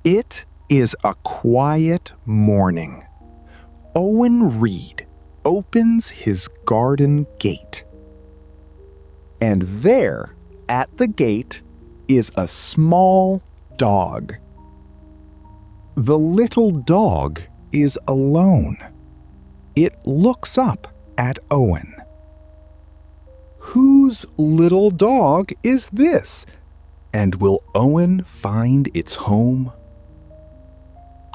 It is a quiet morning. Owen Reed opens his garden gate. And there, at the gate, is a small dog. The little dog is alone. It looks up at Owen. Whose little dog is this? And will Owen find its home?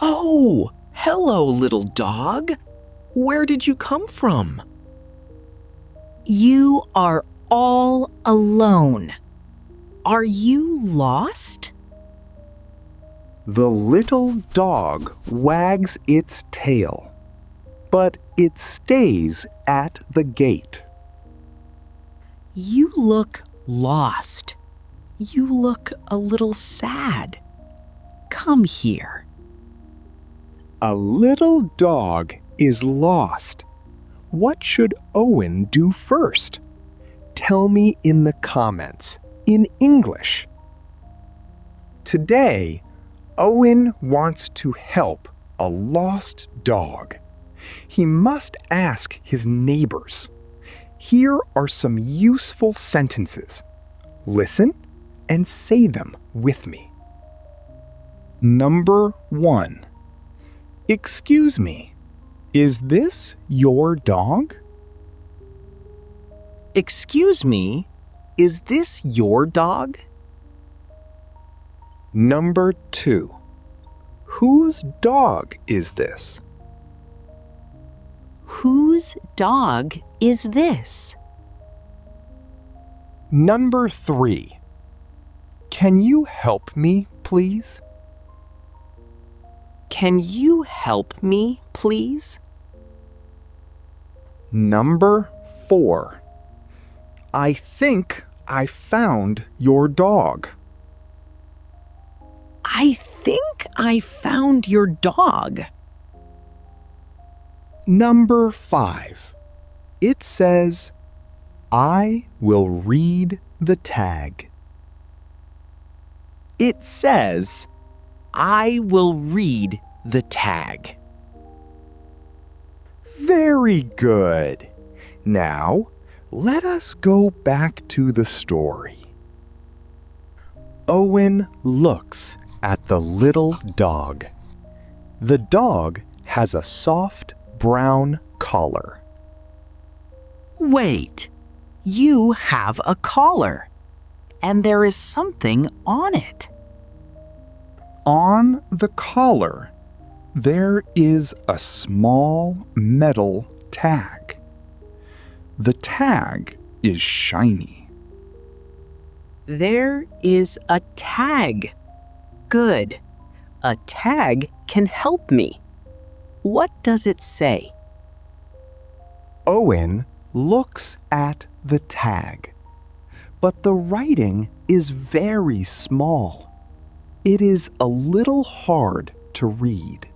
Oh, hello, little dog. Where did you come from? You are all alone. Are you lost? The little dog wags its tail, but it stays at the gate. You look lost. You look a little sad. Come here. A little dog is lost. What should Owen do first? Tell me in the comments in English. Today, Owen wants to help a lost dog. He must ask his neighbors. Here are some useful sentences. Listen and say them with me. Number 1. Excuse me, is this your dog? Excuse me, is this your dog? Number 2. Whose dog is this? Whose dog is this? Number 3. Can you help me, please? Can you help me, please? Number 4. I think I found your dog. I think I found your dog. Number 5. It says, I will read the tag. It says, I will read the tag. Very good. Now, let us go back to the story. Owen looks at the little dog. The dog has a soft brown collar. Wait, you have a collar, and there is something on it. On the collar, there is a small metal tag. The tag is shiny. There is a tag. Good. A tag can help me. What does it say? Owen looks at the tag, but the writing is very small. It is a little hard to read.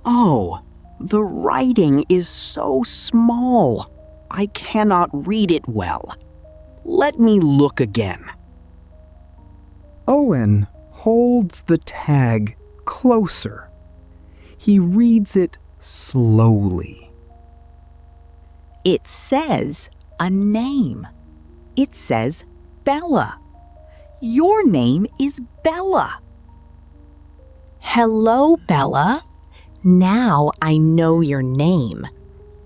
Oh, the writing is so small. I cannot read it well. Let me look again. Owen holds the tag closer. He reads it slowly. It says a name. It says Bella. Your name is Bella. Hello, Bella. Now I know your name.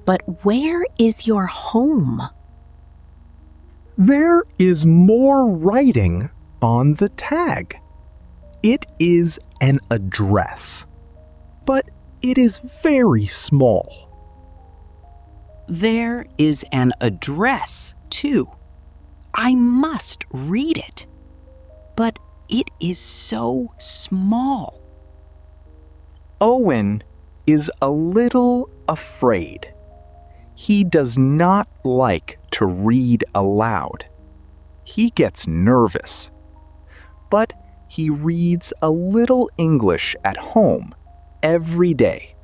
But where is your home? There is more writing on the tag. It is an address, but it is very small. There is an address, too. I must read it. But it is so small. Owen is a little afraid. He does not like to read aloud. He gets nervous. But he reads a little English at home every day.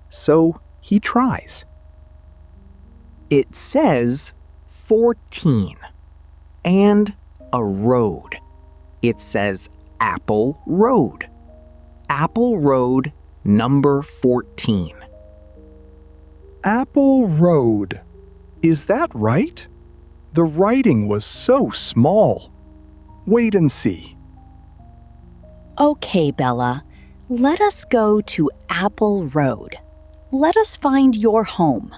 So he tries. It says 14 and a road. It says Apple Road. Apple Road, number 14. Apple Road. Is that right? The writing was so small. Wait and see. Okay, Bella, let us go to Apple Road. Let us find your home.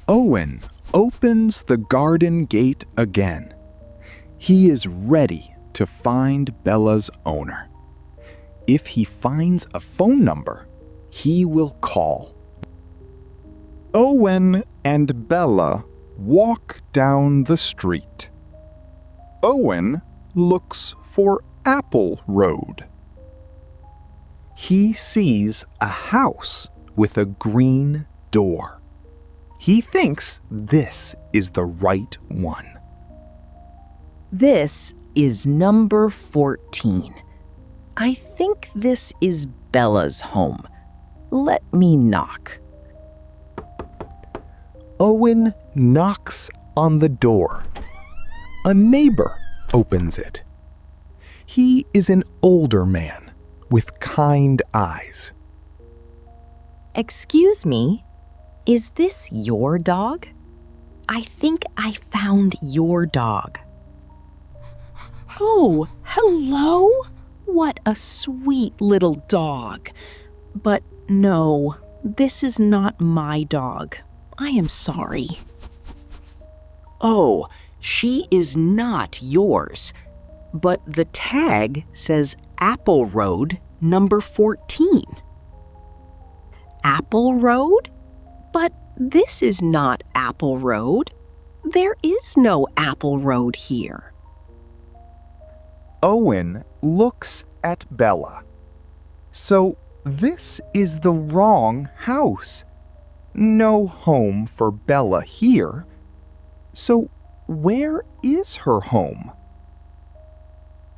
Owen opens the garden gate again. He is ready to find Bella's owner. If he finds a phone number, he will call. Owen and Bella walk down the street. Owen looks for Apple Road. He sees a house with a green door. He thinks this is the right one. This is number 14. I think this is Bella's home. Let me knock. Owen knocks on the door. A neighbor opens it. He is an older man with kind eyes. Excuse me, is this your dog? I think I found your dog. Oh, hello. What a sweet little dog. But no, this is not my dog. I am sorry. Oh, she is not yours. But the tag says Apple Road, number 14. Apple Road? But this is not Apple Road. There is no Apple Road here. Owen looks at Bella. So this is the wrong house. No home for Bella here. So where is her home?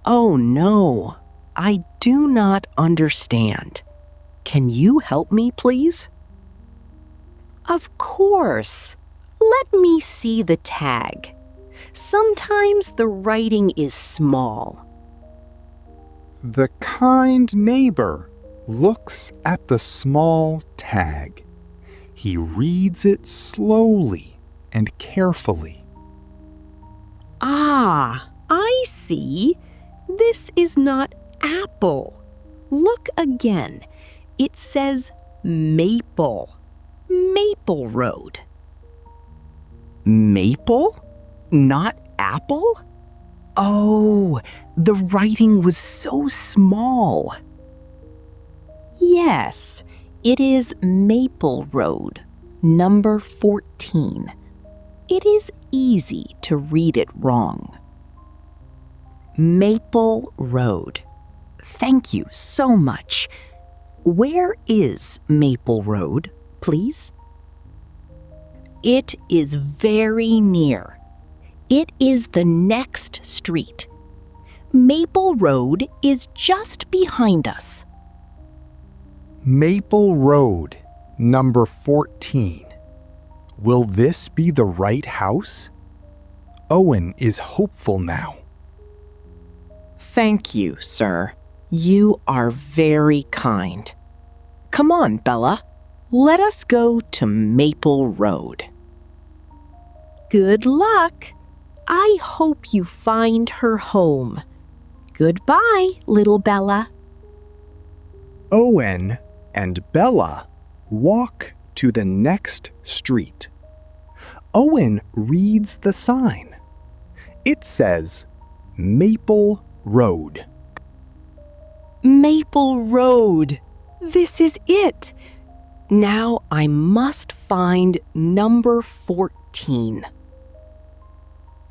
Oh no, I do not understand. Can you help me, please? Of course. Let me see the tag. Sometimes the writing is small. The kind neighbor looks at the small tag. He reads it slowly and carefully. Ah, I see. This is not apple. Look again. It says Maple. Maple Road. Maple? Not apple? Oh, the writing was so small. Yes, it is Maple Road, number 14. It is easy to read it wrong. Maple Road. Thank you so much. Where is Maple Road, please? It is very near. It is the next street. Maple Road is just behind us. Maple Road, number 14. Will this be the right house? Owen is hopeful now. Thank you, sir. You are very kind. Come on, Bella. Let us go to Maple Road. Good luck. I hope you find her home. Goodbye, little Bella. Owen and Bella walk to the next street. Owen reads the sign. It says Maple Road. Maple Road. This is it. Now I must find number 14.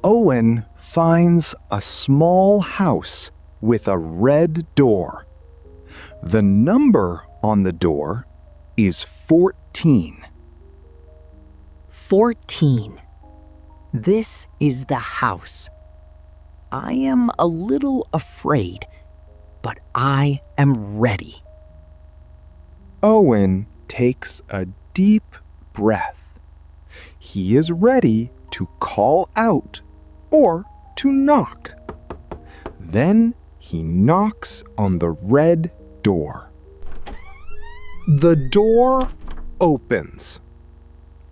Owen finds a small house with a red door. The number on the door is 14. 14. This is the house. I am a little afraid, but I am ready. Owen takes a deep breath. He is ready to call out or to knock. Then he He knocks on the red door. The door opens.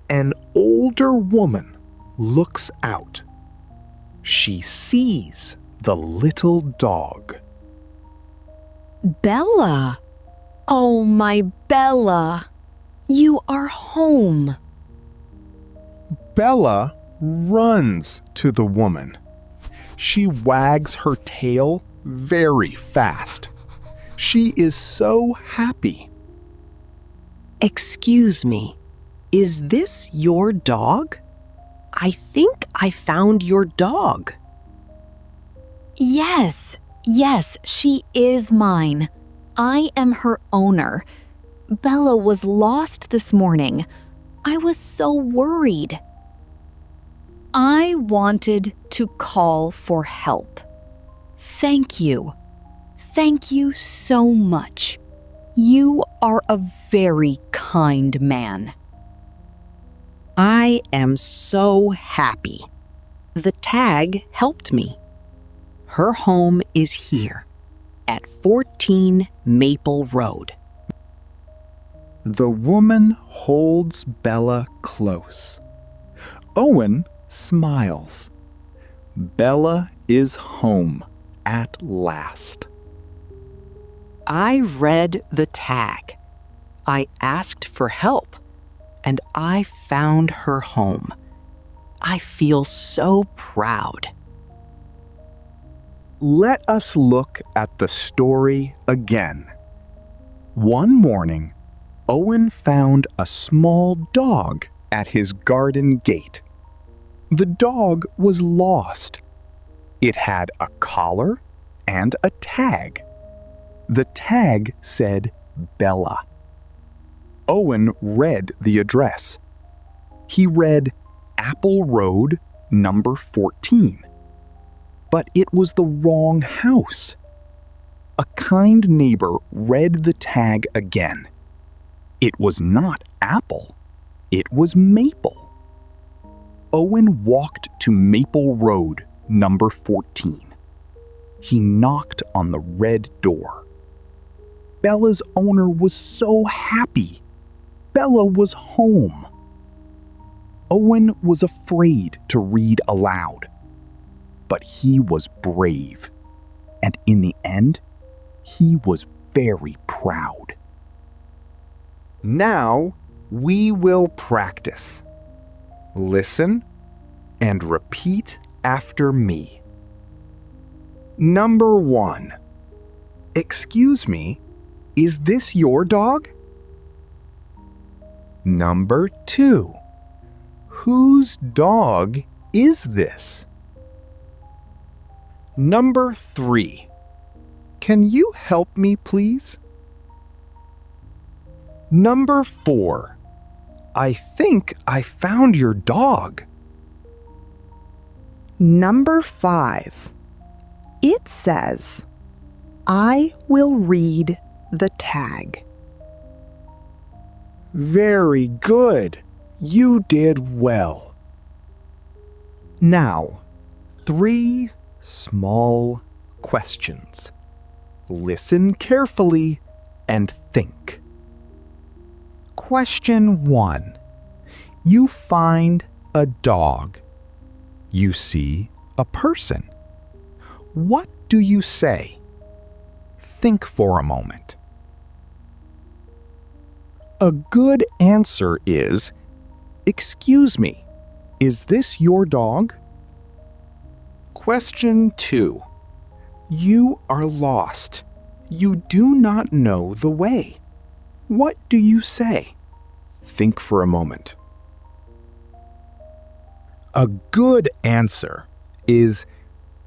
An older woman looks out. She sees the little dog. Bella! Oh, my Bella! You are home. Bella runs to the woman. She wags her tail very fast. She is so happy. Excuse me, is this your dog? I think I found your dog. Yes, she is mine. I am her owner. Bella was lost this morning. I was so worried. I wanted to call for help. Thank you. Thank you so much. You are a very kind man. I am so happy. The tag helped me. Her home is here at 14 Maple Road. The woman holds Bella close. Owen smiles. Bella is home at last. I read the tag. I asked for help, and I found her home. I feel so proud. Let us look at the story again. One morning, Owen found a small dog at his garden gate. The dog was lost. It had a collar and a tag. The tag said Bella. Owen read the address. He read Apple Road, number 14. But it was the wrong house. A kind neighbor read the tag again. It was not Apple. It was Maple. Owen walked to Maple Road, number 14. He knocked on the red door. Bella's owner was so happy. Bella was home. Owen was afraid to read aloud, but he was brave, and in the end, he was very proud. Now we will practice. Listen and repeat after me. Number 1. Excuse me, is this your dog? Number 2. Whose dog is this? Number 3. Can you help me, please? Number 4. I think I found your dog. Number 5. It says, I will read the tag. Very good. You did well. Now, 3 small questions. Listen carefully and think. Question 1. You find a dog. You see a person. What do you say? Think for a moment. A good answer is, excuse me, is this your dog? Question 2. You are lost. You do not know the way. What do you say? Think for a moment. A good answer is,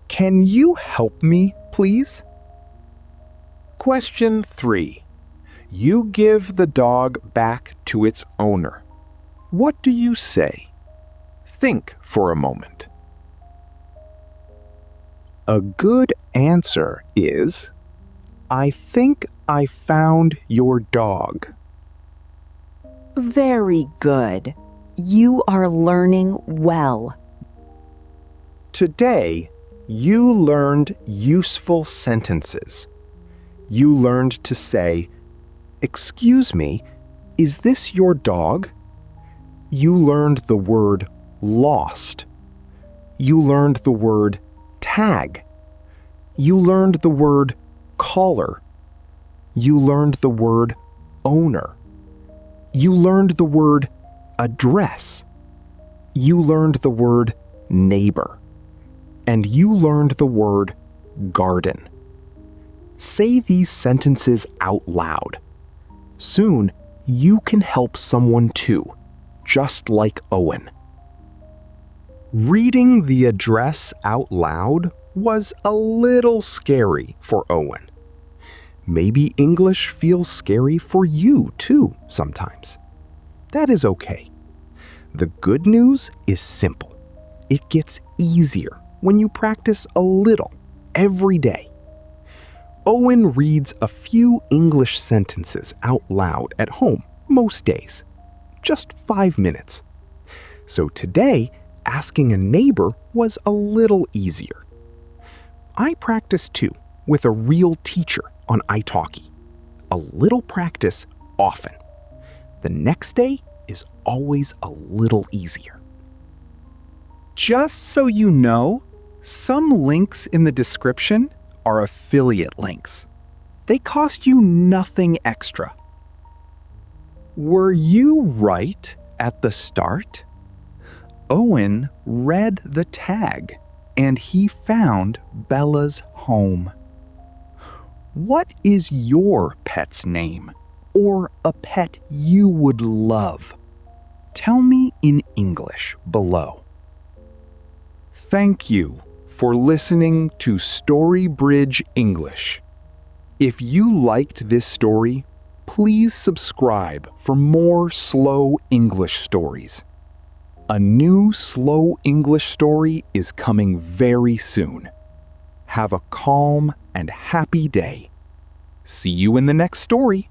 can you help me, please? Question 3. You give the dog back to its owner. What do you say? Think for a moment. A good answer is, I think I found your dog. Very good. You are learning well. Today, You learned useful sentences. You learned to say, "Excuse me, is this your dog?" You learned the word lost. You learned the word tag. You learned the word caller. You learned the word owner. You learned the word address. You learned the word neighbor. And you learned the word garden. Say these sentences out loud. Soon, you can help someone too, just like Owen. Reading the address out loud was a little scary for Owen. Maybe English feels scary for you too sometimes. That is okay. The good news is simple. It gets easier when you practice a little every day. Owen reads a few English sentences out loud at home most days, just 5 minutes. So today, asking a neighbor was a little easier. I practice too with a real teacher on italki. A little practice often. The next day is always a little easier. Just so you know, some links in the description are affiliate links. They cost you nothing extra. Were you right at the start? Owen read the tag and he found Bella's home. What is your pet's name or a pet you would love? Tell me in English below. Thank you for listening to Story Bridge English. If you liked this story, please subscribe for more slow English stories. A new slow English story is coming very soon. Have a calm and happy day. See you in the next story.